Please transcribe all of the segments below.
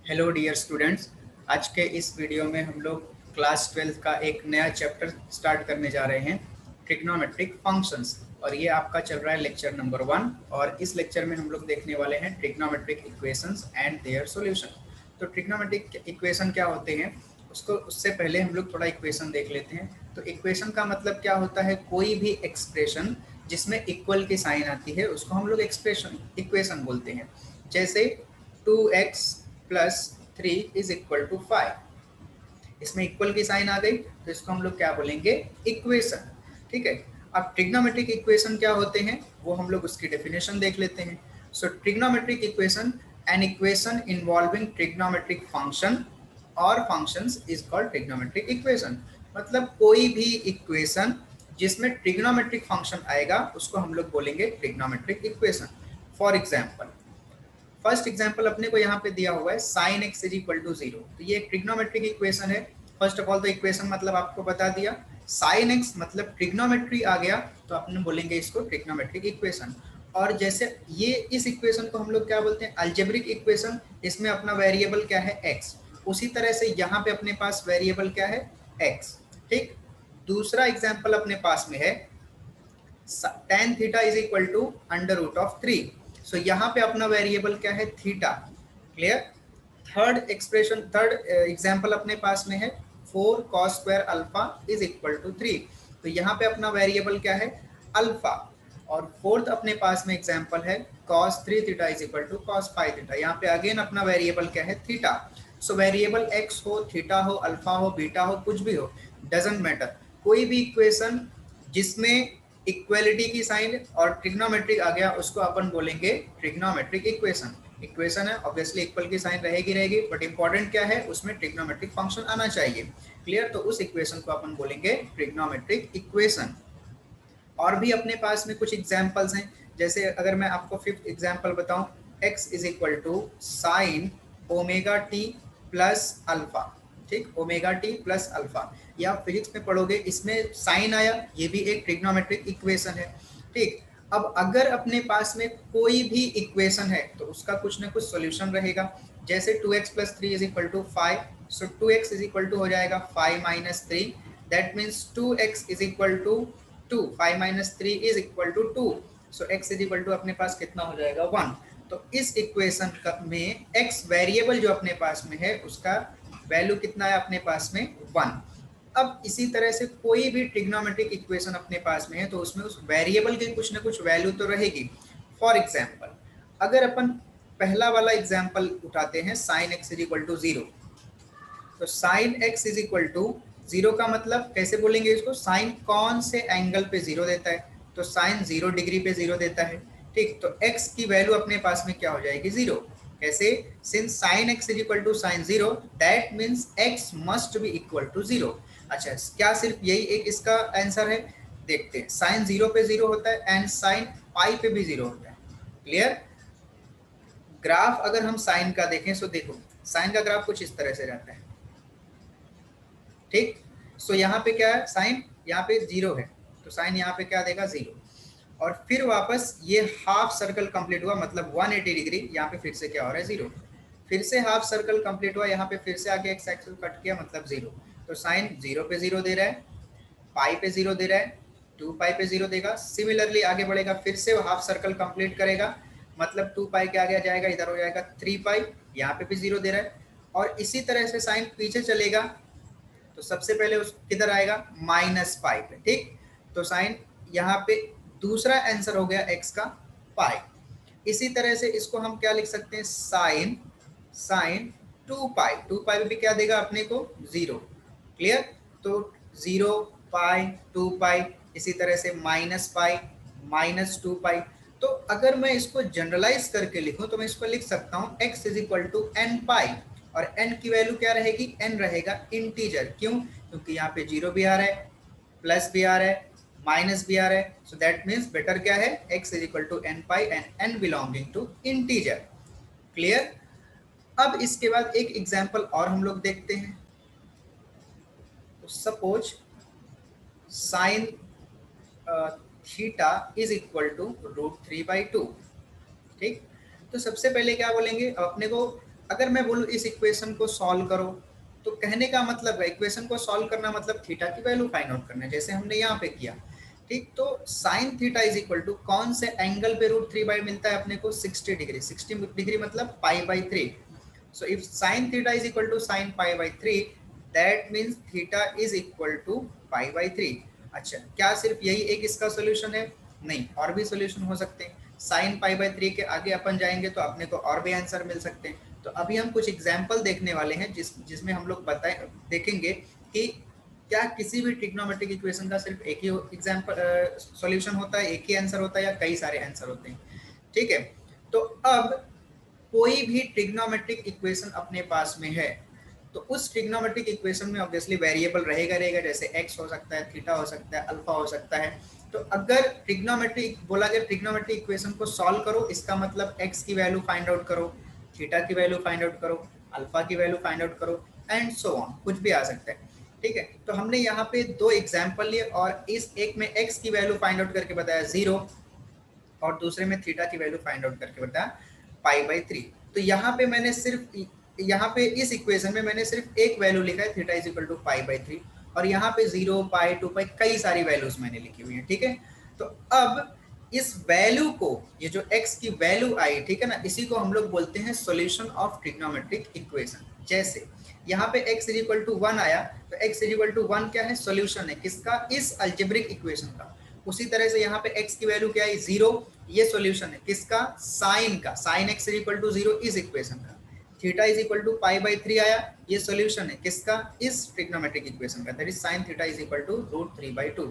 Hello dear students. आज के इस वीडियो में हम लोग क्लास 12 का एक नया चैप्टर स्टार्ट करने जा रहे हैं, ट्रिग्नोमेट्रिक फंक्शंस। और ये आपका चल रहा है लेक्चर नंबर 1। और इस लेक्चर में हम लोग देखने वाले हैं trigonometric equations and their solution. तो ट्रिग्नोमेट्रिक इक्वेशन क्या होते हैं, उससे पहले हम लोग थोड़ा इक्वेशन देख लेते हैं। तो इक्वेशन का मतलब क्या होता है, कोई भी एक्सप्रेशन जिसमें इक्वल की साइन आती है उसको हम लोग इक्वेशन बोलते हैं। जैसे 2x प्लस 3 इज इक्वल टू 5, इसमें इक्वल की साइन आ गई तो इसको हम लोग क्या बोलेंगे, इक्वेशन। ठीक है। अब ट्रिग्नोमेट्रिक इक्वेशन क्या होते हैं वो हम लोग उसकी डेफिनेशन देख लेते हैं। So trigonometric equation, an equation involving trigonometric function और functions is called trigonometric equation. मतलब कोई भी इक्वेशन जिसमें ट्रिग्नोमेट्रिक फंक्शन आएगा उसको हम लोग बोलेंगे trigonometric equation. For example, first example अपने को यहाँ पे दिया हुआ है sin x is equal to 0। तो ये एक ट्रिग्नोमेट्रिक इक्वेशन है। फर्स्ट ऑफ ऑल तो इक्वेशन मतलब आपको बता दिया, sin x मतलब ट्रिग्नोमेट्री आ गया तो अपने बोलेंगे इसको ट्रिग्नोमेट्रिक इक्वेशन। और जैसे ये इस इक्वेशन को हम लोग क्या बोलते हैं, अलजेब्रिक इक्वेशन। इसमें अपना वेरिएबल क्या है, x। उसी तरह से यहाँ पे अपने पास वेरिएबल क्या है, x। ठीक। दूसरा एग्जाम्पल अपने पास में है tan theta is equal to under root of 3। So यहाँ पे अपना वेरिएबल क्या है, थीटा। क्लियर। थर्ड एग्जाम्पल अपने पास में है 4 cos square alpha is equal to 3। तो यहाँ पे अपना वेरिएबल क्या है, अल्फा। और फोर्थ अपने पास में एग्जाम्पल है cos 3 theta is equal to cos 5 theta. यहाँ पे अगेन अपना वेरिएबल क्या है, थीटा। सो वेरिएबल x हो, थीटा हो, अल्फा हो, बीटा हो, कुछ भी हो, डजेंट मैटर। कोई भी इक्वेशन जिसमें इक्वलिटी की साइन और ट्रिग्नोमेट्रिक आ गया उसको अपन बोलेंगे ट्रिग्नोमेट्रिक इक्वेशन। इक्वेशन है, ऑब्वियसली इक्वल की साइन रहेगी, बट इंपॉर्टेंट क्या है, उसमें ट्रिग्नोमेट्रिक फंक्शन आना चाहिए। क्लियर। तो उस इक्वेशन को अपन बोलेंगे ट्रिग्नोमेट्रिक इक्वेशन। और भी अपने पास में कुछ एग्जांपल्स हैं। जैसे अगर मैं आपको फिफ्थ एग्जांपल बताऊं, x is equal to sine omega t plus alpha. ठीक, ओमेगा टी प्लस अल्फा। या फिजिक्स में पढ़ोगे, इसमें साइन आया, ये भी एक ट्रिग्नोमेट्रिक इक्वेशन है। ठीक। अब अगर अपने पास में कोई भी इक्वेशन है तो उसका कुछ ना कुछ सॉल्यूशन रहेगा। जैसे 2x प्लस 3 is equal to 5। So 2x is equal to हो जाएगा 5 minus 3। That means 2x is equal to 2। 5 minus 3 is equal to 2। So x is equal to अपने पास कितना हो जाएगा, 1। तो इस इक्वेशन में x वेरिएबल जो अपने पास में है उसका वैल्यू कितना है अपने पास में, 1। अब इसी तरह से कोई भी ट्रिग्नोमेट्रिक इक्वेशन अपने पास में है तो उसमें उस वेरिएबल की कुछ ना कुछ वैल्यू तो रहेगी। फॉर एग्जाम्पल, अगर अपन पहला वाला एग्जाम्पल उठाते हैं sine x is equal to 0। तो sine x is equal to 0 का मतलब कैसे बोलेंगे इसको, साइन कौन से एंगल पे 0 देता है, तो साइन 0 डिग्री पे 0 देता है। ठीक। तो x की वैल्यू अपने पास में क्या हो जाएगी, 0। कैसे, since sine x is equal to sine 0 that means x must be equal to 0। अच्छा, क्या सिर्फ यही एक इसका आंसर है, देखते हैं। साइन 0 पे 0 होता है एंड साइन पाई पे भी 0 होता है। क्लियर। ग्राफ अगर हम साइन का देखें तो देखो, साइन का ग्राफ कुछ इस तरह से रहता है। ठीक। सो यहाँ पे क्या है, साइन यहाँ पे 0 है तो साइन यहाँ पे क्या देगा, 0। और फिर वापस ये हाफ सर्कल कंप्लीट हुआ मतलब 180 डिग्री, यहाँ पे फिर से क्या हो रहा है, 0। फिर से हाफ सर्कल कंप्लीट हुआ, यहाँ पे फिर से आके एक्स एक्सिस कट किया मतलब 0। तो साइन 0 पे 0 दे रहा है, पाई पे 0 दे रहा है, 2 पाई पे 0 देगा। सिमिलरली आगे बढ़ेगा, फिर से हाफ सर्कल कंप्लीट करेगा मतलब 2 पाई के आगे जाएगा, इधर हो जाएगा 3 पाई, यहाँ पे भी 0 दे रहा है। और इसी तरह से साइन पीछे चलेगा तो सबसे पहले उस किधर आएगा, माइनस पाई पे। ठीक। तो साइन यहाँ पे दूसरा आंसर हो गया x का, पाई। इसी तरह से इसको हम क्या लिख सकते हैं, साइन 2 पाई। 2 पाई भी क्या देगा अपने को, 0। क्लियर। तो 0 पाई 2 पाई, इसी तरह से माइनस पाई माइनस 2 पाई। तो अगर मैं इसको जनरलाइज करके लिखूं तो मैं इसको लिख सकता हूं x is equal to N pi. और n की वैल्यू क्या रहेगी, n रहेगा इंटीजर। क्यों, क्योंकि यहाँ पे 0 भी आ रहा है, प्लस भी आ रहा है, माइनस भी आ रहा है। सो दैट मीन्स बेटर क्या है, x is equal to N pi and n belonging to integer. Clear. अब इसके बाद एक एग्जाम्पल और हम लोग देखते हैं। तो suppose sine theta is equal to √3/2। ठीक। तो सबसे पहले क्या बोलेंगे, अपने को अगर मैं बोलूँ इस इक्वेशन को सॉल्व करो, तो कहने का मतलब है इक्वेशन को सॉल्व करना मतलब थीटा की वैल्यू फाइंड आउट करना है, जैसे हमने यहाँ पे किया। ठीक, तो sine theta is equal to कौन से एंगल पे √3 मिलता है अपने को? 60 डिग्री। 60 डिग्री मतलब π/3। So if sine theta is equal to sine π/3, that means theta is equal to π/3। अच्छा, क्या सिर्फ यही एक इसका सोल्यूशन है? नहीं, और भी सोल्यूशन हो सकते हैं। साइन π/3 के आगे अपन जाएंगे तो अपने को और भी आंसर मिल सकते हैं। तो अभी हम कुछ एग्जाम्पल देखने वाले हैं जिसमें हम लोग देखेंगे कि क्या किसी भी ट्रिग्नोमेट्रिक इक्वेशन का सिर्फ एक ही एग्जाम्पल सॉल्यूशन होता है, एक ही आंसर होता है, या कई सारे आंसर होते हैं। ठीक है, तो अब कोई भी ट्रिग्नोमेट्रिक इक्वेशन अपने पास में है तो उस ट्रिग्नोमेट्रिक इक्वेशन में ऑब्वियसली वेरिएबल रहेगा, जैसे x हो सकता है, थीटा हो सकता है, अल्फा हो सकता है। तो अगर ट्रिग्नोमेट्रिक बोला गया ट्रिग्नोमेट्रिक इक्वेशन को सॉल्व करो, इसका मतलब x की वैल्यू फाइंड आउट करो, थीटा की वैल्यू फाइंड आउट करो, अल्फा की वैल्यू फाइंड आउट करो, एंड सो ऑन, कुछ भी आ सकता है। ठीक है, तो हमने यहाँ पे दो एग्जाम्पल लिए और इस एक में x की वैल्यू फाइंड आउट करके बताया 0 और दूसरे में थीटा की वैल्यू फाइंड आउट करके बताया π/3। तो यहाँ पे मैंने सिर्फ यहाँ पे इस इक्वेशन में मैंने सिर्फ एक वैल्यू लिखा है, थीटा इज इक्वल टू π/3, और यहाँ पे 0, π, 2π कई सारी वैल्यूज मैंने लिखी हुई है। ठीक है, तो अब इस वैल्यू को, ये जो x की वैल्यू आई, ठीक है ना, इसी को हम लोग बोलते हैं सॉल्यूशन ऑफ ट्रिग्नोमेट्रिक इक्वेशन। जैसे यहाँ पे x इज इक्वल टू 1 आया, तो x इज इक्वल टू 1 क्या है? सॉल्यूशन है किसका? इस अलजेब्रिक इक्वेशन का। उसी तरह से यहाँ पे x की वैल्यू क्या है? 0, ये सॉल्यूशन है किसका? साइन का। Sine x is equal to 0 इस इक्वेशन का। थीटा इज इक्वल टू π/3 आया, ये सॉल्यूशन है किसका? इस ट्रिग्नोमेट्रिक इक्वेशन का, that is sin theta is equal to √3/2।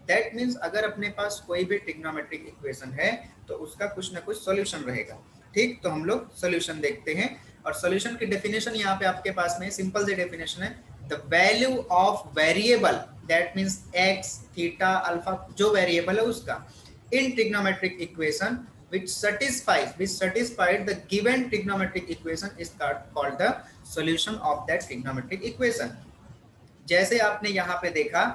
That means अगर अपने पास कोई भी ट्रिग्नोमेट्रिक इक्वेशन है तो उसका कुछ ना कुछ सॉल्यूशन रहेगा। ठीक, तो हम लोग सॉल्यूशन देखते हैं, और सॉल्यूशन की डेफिनेशन यहाँ पे आपके पास में सिंपल सी डेफिनेशन है, the value of variable, that means x, theta, alpha, जो वेरिएबल है उसका, in trigonometric equation which satisfied the given trigonometric equation is called the solution of that trigonometric equation। जैसे आपने यहाँ पे देखा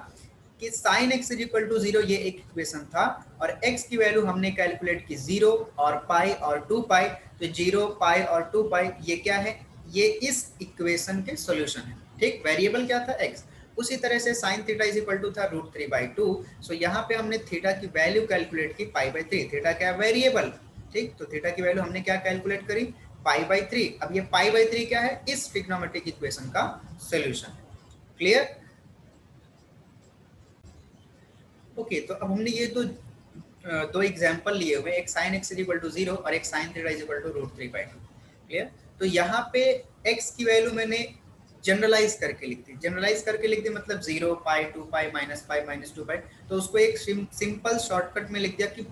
कि sin x is equal to 0 ये एक इक्वेशन था, और x की वैल्यू हमने कैलकुलेट की 0 और पाई और 2π, तो 0, पाई और 2π ये क्या है? ये इस इक्वेशन के सॉल्यूशन है। ठीक, वेरिएबल क्या था? x। उसी तरह से sin theta is equal to था √3/2। सो यहाँ पे हमने थीटा की वैल्यू कैलकुलेट की π/3। थीटा क्या है? वेरिएबल। ठीक, तो थीटा की वैल्यू हमने क्या कैलकुलेट करी? π/3। अब ये π/3 क्या है? इस ट्रिग्नोमेट्रिक इक्वेशन का सॉल्यूशन है। क्लियर? ओके, तो अब हमने ये दो एग्जांपल लिए हुए, एक sin x is equal to 0 और एक sin theta is equal to √3/2। Clear? तो यहाँ पे x की वैल्यू मैंने जनरलाइज करके लिख दी। जनरलाइज करके लिख दी मतलब 0, पाई, 2π, -π, -2π, तो उसको एक सिंपल शॉर्टकट में लिख दिया कि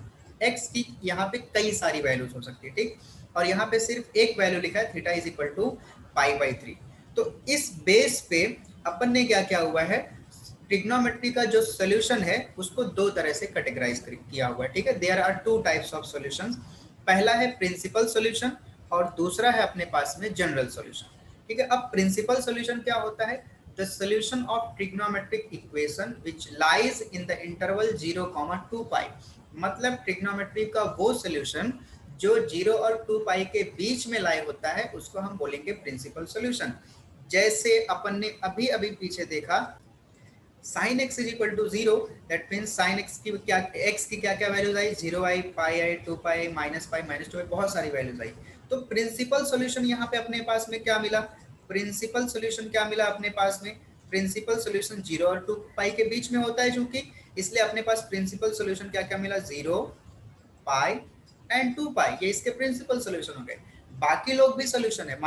x की यहाँ पे कई सारी वैल्यूज हो सकती है। ठीक, और यहाँ पे सिर्फ एक वैल्यू लिखा है, थीटा इज इक्वल टू π/3। तो इस बेस पे अपन ने क्या क्या हुआ है, ट्रिग्नोमेट्री का जो सोल्यूशन है उसको दो तरह से कैटेगराइज किया हुआ है। ठीक है, there are two types of solutions. पहला है प्रिंसिपल सॉल्यूशन और दूसरा है अपने पास में जनरल सॉल्यूशन। ठीक है, अब प्रिंसिपल सॉल्यूशन क्या होता है? The solution of trigonometric equation which lies in the interval 0, 2π। मतलब ट्रिग्नोमेट्री का वो सॉल्यूशन जो 0 और 2π के बीच में लाए होता है उसको हम बोलेंगे प्रिंसिपल सॉल्यूशन। जैसे अपन ने अभी अभी पीछे देखा, sin x is equal to 0, that means sin x की क्या क्या वैल्यूज आई? 0 आई, पाई आई, 2π, -π, -2π, बहुत सारी वैल्यूज आई। तो प्रिंसिपल सॉल्यूशन यहाँ पे अपने पास में क्या मिला? प्रिंसिपल सॉल्यूशन क्या मिला अपने पास में? प्रिंसिपल सॉल्यूशन 0 और 2π के बीच में होता है चूंकि, इसलिए अपने पास प्रिंसिपल सॉल्यूशन क्या क्या मिला? 0, पाई एंड 2π, ये इसके प्रिंसिपल सॉल्यूशन हो गए। बाकी लोग भी सॉल्यूशन है, -π,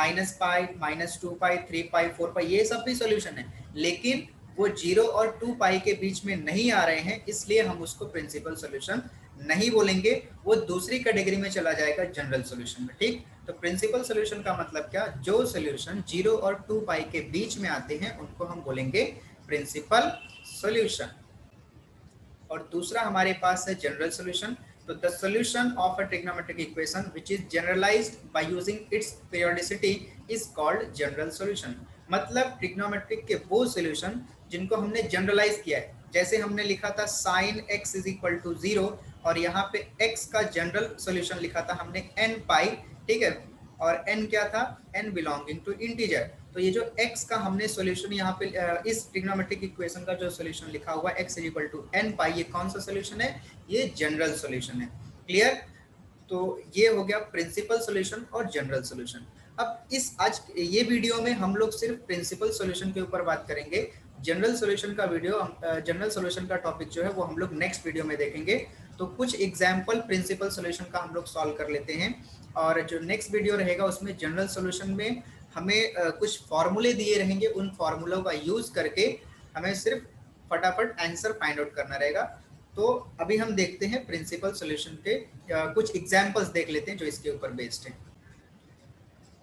-2π, 3π, 4π, ये सब भी सॉल्यूशन है, लेकिन वो 0 और 2π के बीच में नहीं आ रहे हैं, इसलिए हम उसको प्रिंसिपल सॉल्यूशन नहीं बोलेंगे, वो दूसरी कैटेगरी में चला जाएगा, जनरल सॉल्यूशन में। ठीक, तो प्रिंसिपल सॉल्यूशन का मतलब क्या? जो सॉल्यूशन 0 और 2π के बीच में आते हैं उनको हम बोलेंगे प्रिंसिपल सॉल्यूशन। और दूसरा हमारे पास है जनरल सॉल्यूशन। तो the solution of a trigonometric equation which is generalised by using its periodicity is called general solution. मतलब ट्रिग्नोमेट्रिक के वो सॉल्यूशन जिनको हमने जनरलाइज किया है, जैसे हमने लिखा था sin x is equal to 0 और यहाँ पे x का जनरल सॉल्यूशन लिखा था हमने nπ। ठीक है, और n क्या था, n बिलोंगिंग टू इंटीजर। तो ये जो x का हमने सॉल्यूशन यहाँ पे इस ट्रिग्नोमेट्रिक इक्वेशन का जो सॉल्यूशन लिखा हुआ है x इक्वल टू n पाई, ये कौन सा सॉल्यूशन है, ये जनरल सॉल्यूशन है। क्लियर? तो ये हो गया प्रिंसिपल सॉल्यूशन और जनरल सॉल्यूशन। अब इस आज ये वीडियो में हम लोग सिर्फ प्रिंसिपल सॉल्यूशन के ऊपर बात करेंगे। जनरल सॉल्यूशन का वीडियो, जनरल सॉल्यूशन का टॉपिक जो है वो हम लोग नेक्स्ट वीडियो में देखेंगे। तो कुछ एग्जाम्पल प्रिंसिपल सॉल्यूशन का हम लोग सॉल्व कर लेते हैं, और जो नेक्स्ट वीडियो रहेगा उसमें जनरल सॉल्यूशन में हमें कुछ फॉर्मूले दिए रहेंगे, उन फॉर्मूलों का यूज करके हमें सिर्फ फटाफट आंसर फाइंड आउट करना रहेगा। तो अभी हम देखते हैं प्रिंसिपल सॉल्यूशन के कुछ एग्जांपल्स देख लेते हैं जो इसके ऊपर बेस्ड हैं।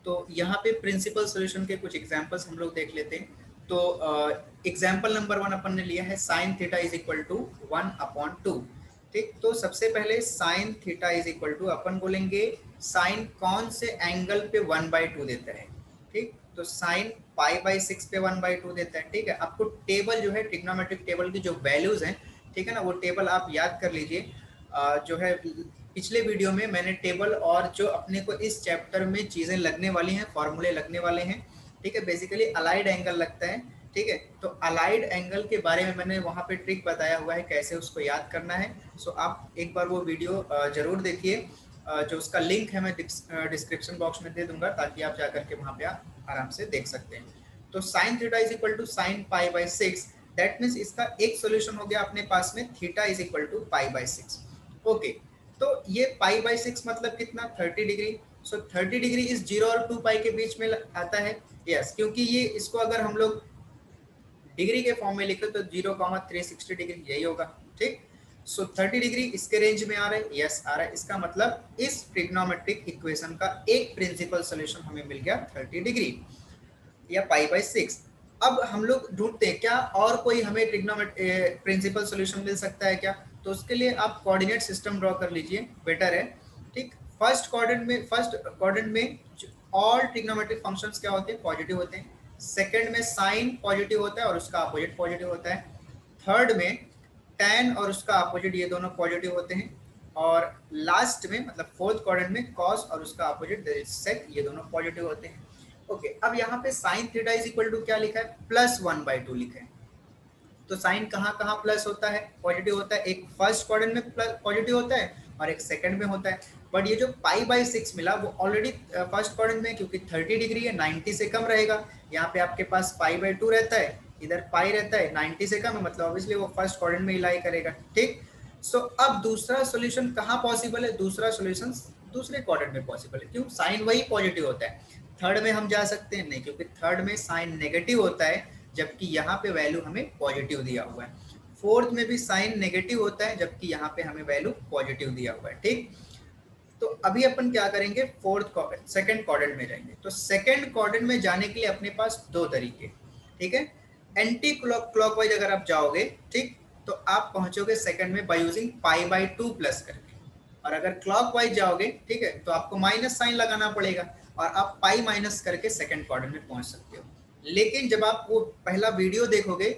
तो यहाँ पे प्रिंसिपल सॉल्यूशन के कुछ एग्जांपल्स हम लोग देख लेते हैं। तो एग्जांपल नंबर 1 अपन ने लिया है sine theta is equal to 1/2। ठीक, तो सबसे पहले sine theta is equal to अपन बोलेंगे साइन कौन से एंगल पे 1/2 देता है। ठीक, तो साइन π/6 पे 1/2 देता है। ठीक है, आपको टेबल जो है ट्रिग्नोमेट्रिक टेबल की जो वैल्यूज हैं, ठीक है ना, वो टेबल आप याद कर लीजिए। जो है पिछले वीडियो में मैंने टेबल और जो अपने को इस चैप्टर में चीज़ें लगने वाली हैं, फॉर्मूले लगने वाले हैं, ठीक है, बेसिकली अलाइड एंगल लगता है। ठीक है, तो अलाइड एंगल के बारे में मैंने वहाँ पे ट्रिक बताया हुआ है कैसे उसको याद करना है। सो आप एक बार वो वीडियो जरूर देखिए, जो उसका लिंक है मैं डिस्क्रिप्शन बॉक्स में दे दूंगा, ताकि आप जाकर के वहाँ पे आराम से देख सकते हैं। तो sine theta is equal to sine π/6, that means इसका एक सोल्यूशन हो गया अपने पास में, theta is equal to π/6। Okay, तो ये π/6 मतलब कितना, 30 डिग्री। सो 30 डिग्री इस 0 और 2π के बीच में आता है। यस, क्योंकि ये इसको अगर हम लोग डिग्री के फॉर्म में लिखे तो 0,360 डिग्री यही होगा। ठीक, सो 30 डिग्री इसके रेंज में आ रहा है। यस, आ रहा है। इसका मतलब इस ट्रिग्नोमेट्रिक इक्वेशन का एक प्रिंसिपल सॉल्यूशन हमें मिल गया 30 डिग्री या π/6। अब हम लोग ढूंढते हैं क्या और कोई हमें ट्रिग्नोमेट्रिक प्रिंसिपल सॉल्यूशन मिल सकता है क्या। तो उसके लिए आप कोऑर्डिनेट सिस्टम ड्रॉ कर लीजिए, बेटर है। ठीक, फर्स्ट क्वाड्रेंट में ऑल ट्रिग्नोमेट्रिक फंक्शंस क्या होते हैं, पॉजिटिव होते हैं। सेकंड में साइन पॉजिटिव होता है और उसका अपोजिट पॉजिटिव होता है। थर्ड में tan और उसका अपोजिट, ये दोनों पॉजिटिव होते हैं। और लास्ट में मतलब फोर्थ क्वाड्रेंट में cos और उसका अपोजिट sec, ये दोनों पॉजिटिव होते हैं। ओके, अब यहाँ पे sine theta is equal to क्या लिखा है, +1/2 लिखा है। तो साइन कहाँ कहाँ प्लस होता है, पॉजिटिव होता है। एक फर्स्ट क्वाड्रेंट में प्लस पॉजिटिव होता है और एक सेकंड में होता है। बट ये जो π/6 मिला वो ऑलरेडी फर्स्ट क्वाड्रेंट में, क्योंकि 30 डिग्री है, 90 से कम रहेगा। यहाँ पे आपके पास π/2 रहता है, इधर पाई रहता है, 90 से कम है, मतलब ऑब्वियसली वो फर्स्ट क्वाड्रेंट में ही लाई करेगा। ठीक, सो अब दूसरा सॉल्यूशन कहाँ पॉसिबल है, दूसरा सॉल्यूशन दूसरे क्वाड्रेंट में पॉसिबल है। क्यों, साइन वही पॉजिटिव होता है। थर्ड में हम जा सकते हैं नहीं, क्योंकि थर्ड में साइन नेगेटिव होता है, जबकि यहाँ पे वैल्यू हमें पॉजिटिव दिया हुआ है। फोर्थ में भी साइन नेगेटिव होता है, जबकि यहाँ पे हमें वैल्यू पॉजिटिव दिया हुआ है। ठीक, तो अभी अपन क्या करेंगे, सेकंड क्वाड्रेंट में जाएंगे। तो सेकंड क्वाड्रेंट में जाने के लिए अपने पास दो तरीके, ठीक है। एंटी क्लॉकवाइज अगर आप जाओगे, ठीक, तो आप पहुंचोगे सेकंड में बाय यूजिंग π/2 प्लस करके। और अगर क्लॉकवाइज जाओगे, ठीक है, तो आपको माइनस साइन लगाना पड़ेगा और आप पाई माइनस करके सेकंड क्वाड्रेंट में पहुंच सकते हो। लेकिन जब आप वो पहला वीडियो देखोगे,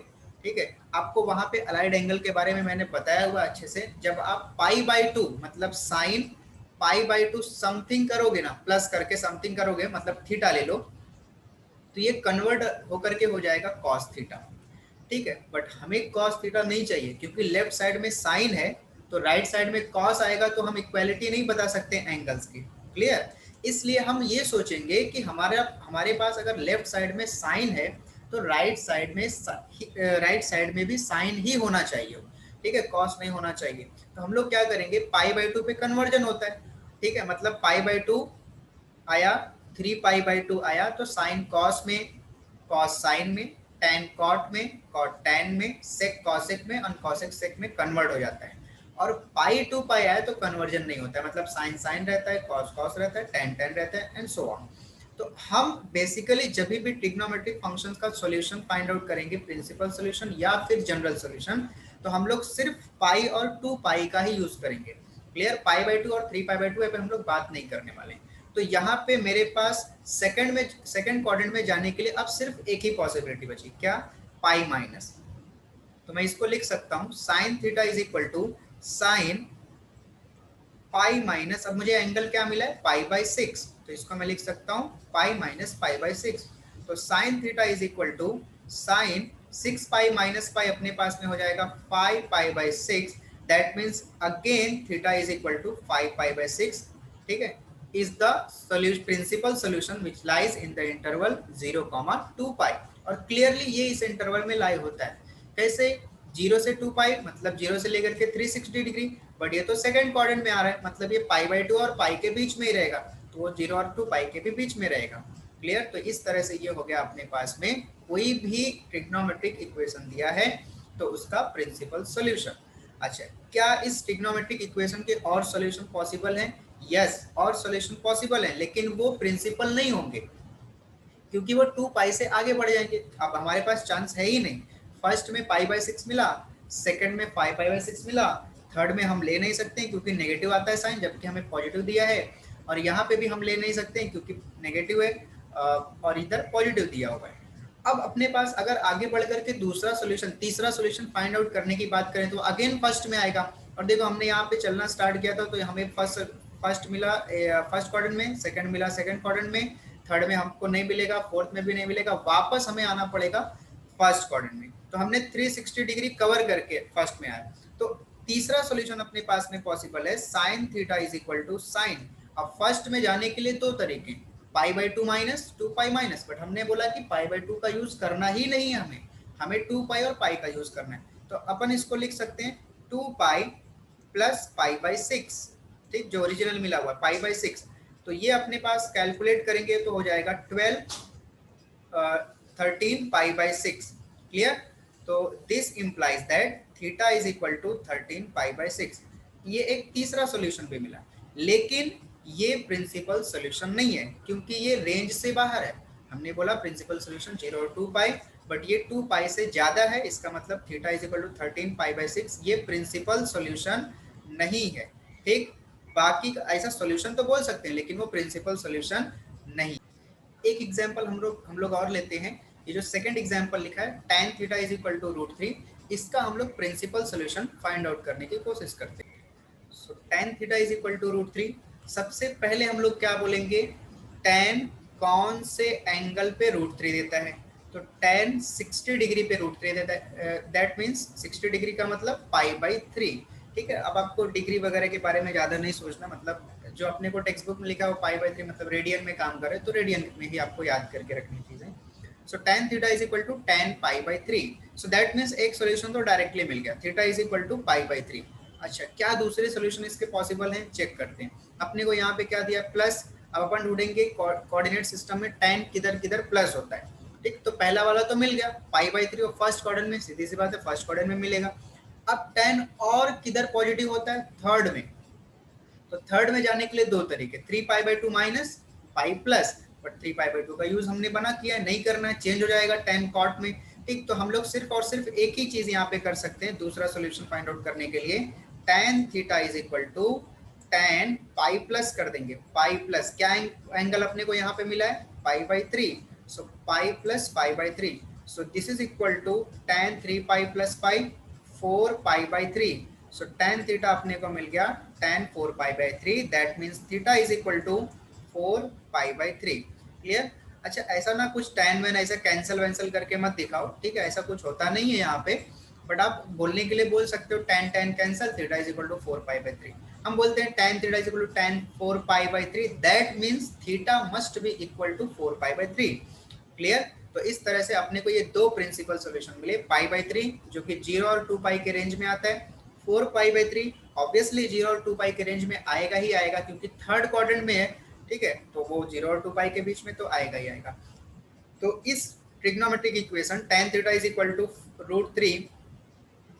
ठीक है, आपको वहां पे अलाइड एंगल के बारे में मैंने बताया हुआ अच्छे से। जब आप π/2 मतलब साइन π/2 समथिंग करोगे ना, प्लस करके समथिंग करोगे, मतलब थीटा ले लो, तो ये कन्वर्ट होकर के हो जाएगा कॉस थीटा। ठीक है, बट हमें कॉस थीटा नहीं चाहिए, क्योंकि लेफ्ट साइड में साइन है तो राइट साइड में कॉस आएगा, तो हम इक्वालिटी नहीं बता सकते एंगल्स की। क्लियर, इसलिए हम ये सोचेंगे कि हमारे पास अगर लेफ्ट साइड में साइन है तो राइट साइड में भी साइन ही होना चाहिए। ठीक है, कॉस नहीं होना चाहिए। तो हम लोग क्या करेंगे, π/2 पे कन्वर्जन होता है। ठीक है, मतलब π/2 आया, 3π/2 आया, तो साइन कॉस में, कॉस साइन में, tan कॉट में, कॉट tan में, सेक कॉसेक में और कॉसेक सेक में कन्वर्ट हो जाता है। और π/2 आया तो कन्वर्जन नहीं होता है, मतलब साइन साइन रहता है, कॉस कॉस रहता है, tan tan रहता है एंड सो ऑन। तो हम बेसिकली जब भी ट्रिग्नोमेट्रिक फंक्शंस का सॉल्यूशन फाइंड आउट करेंगे, प्रिंसिपल सॉल्यूशन या फिर जनरल सॉल्यूशन, तो हम लोग सिर्फ पाई और 2π का ही यूज करेंगे। क्लियर, π/2 और 3π/2 पे हम लोग बात नहीं करने वाले। तो यहाँ पे मेरे पास सेकंड क्वाड्रेंट में जाने के लिए अब सिर्फ एक ही पॉसिबिलिटी बची, क्या, पाई माइनस। तो मैं इसको लिख सकता हूँ sine theta is equal to sine pi minus, अब मुझे एंगल क्या मिला है, पाई बाई 6, तो इसको मैं लिख सकता हूँ पाई माइनस पाई बाई 6। तो sine theta is equal to sine 6 pi minus pi अपने पास में हो जाएगा 5 pi by 6, that means again theta is equal to 5 pi by 6, ठीक है, is the principal solution which lies in the interval 0, 2 pi. और clearly ये इस इंटरवल में लाई होता है। कैसे, 0 से 2 पाई मतलब 0 से लेकर के 360 डिग्री, बट ये तो सेकंड क्वाड्रेंट में आ रहा है, मतलब ये पाई बाई 2 और पाई के बीच में ही रहेगा, तो वो 0 और 2 पाई के भी बीच में रहेगा। क्लियर। तो इस तरह से ये हो गया अपने पास में कोई भी ट्रिग्नोमेट्रिक इक्वेशन दिया है तो उसका प्रिंसिपल सॉल्यूशन। अच्छा, क्या इस ट्रिग्नोमेट्रिक इक्वेशन के और सॉल्यूशन पॉसिबल हैं? यस, और सॉल्यूशन पॉसिबल है, लेकिन वो प्रिंसिपल नहीं होंगे क्योंकि वो 2 पाई से आगे बढ़ जाएंगे। अब हमारे पास चांस है ही नहीं। फर्स्ट में पाई बाई 6 मिला, सेकंड में 5 पाई बाई 6 मिला, थर्ड में हम ले नहीं सकते क्योंकि नेगेटिव आता है साइन, जबकि हमें पॉजिटिव दिया है, और यहाँ पे भी हम ले नहीं सकते क्योंकि नेगेटिव है और इधर पॉजिटिव दिया हुआ है। अब अपने पास अगर आगे बढ़ करके दूसरा सोल्यूशन, तीसरा सोल्यूशन फाइंड आउट करने की बात करें तो अगेन फर्स्ट में आएगा। और देखो हमने यहाँ पे चलना स्टार्ट किया था तो हमें फर्स्ट मिला फर्स्ट क्वाड्रेंट में, सेकंड मिला सेकंड क्वाड्रेंट में, थर्ड में हमको नहीं मिलेगा, फोर्थ में भी नहीं मिलेगा, वापस हमें आना पड़ेगा फर्स्ट क्वाड्रेंट में। तो हमने 360 डिग्री कवर करके फर्स्ट में आया। तो तीसरा सॉल्यूशन अपने पास में पॉसिबल है, sine theta is equal to sine. अब फर्स्ट में जाने के लिए दो तरीके, pi by 2 minus 2 pi minus, but हमने बोला कि पाई बाई 2 का यूज करना ही नहीं है, हमें 2 पाई और पाई का यूज करना है। तो अपन इसको लिख सकते हैं 2 पाई प्लस पाई बाई 6, ठीक, जो ओरिजिनल मिला हुआ पाई बाई 6। तो ये अपने पास कैलकुलेट करेंगे तो हो जाएगा 13 पाई बाई 6। क्लियर। तो this implies that theta is equal to 13 pi by 6। ये एक तीसरा सॉल्यूशन भी मिला, लेकिन ये प्रिंसिपल सॉल्यूशन नहीं है क्योंकि ये रेंज से बाहर है। हमने बोला प्रिंसिपल सॉल्यूशन 0 और 2 पाई, बट ये 2 पाई से ज्यादा है, इसका मतलब theta is equal to 13 pi by 6। ये प्रिंसिपल सॉल्यूशन नहीं है, ठीक। बाकी ऐसा सॉल्यूशन तो बोल सकते हैं लेकिन वो प्रिंसिपल सॉल्यूशन नहीं। एक एग्जांपल हम लोग और लेते हैं। ये जो सेकंड एग्जांपल लिखा है tan theta is equal to √3, इसका हम लोग प्रिंसिपल सॉल्यूशन फाइंड आउट करने की कोशिश करते हैं। So tan theta is equal to √3, सबसे पहले हम लोग क्या बोलेंगे, tan कौन से एंगल पे √3 देता है, तो tan 60 डिग्री पे √3 देता है, दैट मीन्स 60 डिग्री का मतलब पाई बाई 3, ठीक है। अब आपको डिग्री वगैरह के बारे में ज़्यादा नहीं सोचना, मतलब जो अपने को टेक्स्ट बुक में लिखा है पाई बाई 3 मतलब रेडियन में काम करे तो रेडियन में ही आपको याद करके रखनी चीज़ें। So tan theta is equal to tan pi by 3। So that means एक सोल्यूशन तो डायरेक्टली मिल गया, theta is equal to pi by 3। अच्छा, क्या दूसरे सोल्यूशन इसके पॉसिबल हैं, चेक करते हैं। अपने को यहाँ पे क्या दिया, प्लस। अब अपन ढूंढेंगे कोऑर्डिनेट सिस्टम में tan किधर किधर प्लस होता है, ठीक। तो पहला वाला तो मिल गया पाई बाई 3 और फर्स्ट क्वाड्रेंट में, सीधी सी बात है फर्स्ट क्वाड्रेंट में मिलेगा। अब tan और किधर पॉजिटिव होता है, थर्ड में। तो थर्ड में जाने के लिए दो तरीके, 3 पाई by 2 minus pi plus, but 3 pi by 2 का यूज हमने बना किया है, नहीं करना है, चेंज हो जाएगा tan कॉट में, ठीक। तो हम लोग सिर्फ और सिर्फ एक ही चीज यहाँ पे कर सकते हैं दूसरा सोल्यूशन फाइंड आउट करने के लिए, tan theta is equal to tan pi plus कर देंगे, पाई प्लस क्या एंगल अपने को यहाँ पे मिला है, pi by 3, so pi plus pi by 3, so this is equal to tan 3 pi plus pi 4 pi by 3। So tan theta अपने को मिल गया tan 4 pi by 3, that means theta is equal to 4 pi by 3। Clear. अच्छा, ऐसा ना कुछ tan मैन ऐसा कैंसिल वैंसल करके मत दिखाओ, ठीक है, ऐसा कुछ होता नहीं है यहाँ पे, बट आप बोलने के लिए बोल सकते हो tan tan cancel, theta is equal to 4 pi by 3। हम बोलते हैं tan theta is equal to tan 4 pi by 3, that means theta must be equal to 4 pi by 3। Clear. तो इस तरह से अपने को ये दो प्रिंसिपल सॉल्यूशन मिले, पाई बाई 3 जो कि 0 और 2 पाई के रेंज में आता है, 4 पाई बाई 3 ऑब्वियसली 0 और 2 पाई के रेंज में आएगा ही आएगा क्योंकि थर्ड क्वाड्रेंट में है, ठीक है, तो वो 0 और 2 पाई के बीच में तो आएगा ही आएगा। तो इस trigonometric equation tan theta is equal to √3,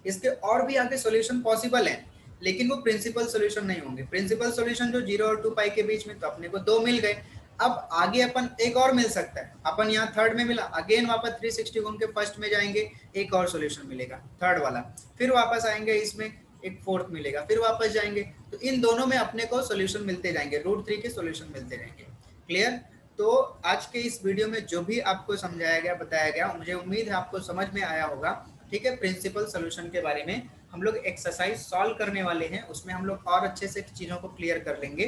इसके और भी आगे सॉल्यूशन पॉसिबल है लेकिन वो प्रिंसिपल सॉल्यूशन नहीं होंगे। प्रिंसिपल सॉल्यूशन जो 0 और 2 पाई के बीच में, तो अपने को दो मिल गए। अब आगे अपन एक और मिल सकता है, अपन यहाँ थर्ड में मिला, अगेन वापस 360 घूम के फर्स्ट में जाएंगे, एक और सॉल्यूशन मिलेगा थर्ड वाला, फिर वापस आएंगे इसमें एक फोर्थ मिलेगा, फिर वापस जाएंगे, तो इन दोनों में अपने को सॉल्यूशन मिलते जाएंगे, √3 के सॉल्यूशन मिलते जाएंगे। क्लियर। तो आज के इस वीडियो में जो भी आपको समझाया गया, बताया गया, मुझे उम्मीद है आपको समझ में आया होगा, ठीक है। प्रिंसिपल सॉल्यूशन के बारे में हम लोग एक्सरसाइज सॉल्व करने वाले हैं, उसमें हम लोग और अच्छे से चीज़ों को क्लियर कर लेंगे।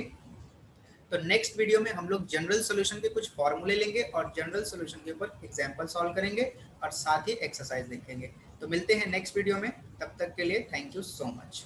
तो नेक्स्ट वीडियो में हम लोग जनरल सॉल्यूशन के कुछ फॉर्मूले लेंगे और जनरल सॉल्यूशन के ऊपर एग्जाम्पल सॉल्व करेंगे और साथ ही एक्सरसाइज देखेंगे। तो मिलते हैं नेक्स्ट वीडियो में, तब तक के लिए थैंक यू सो मच।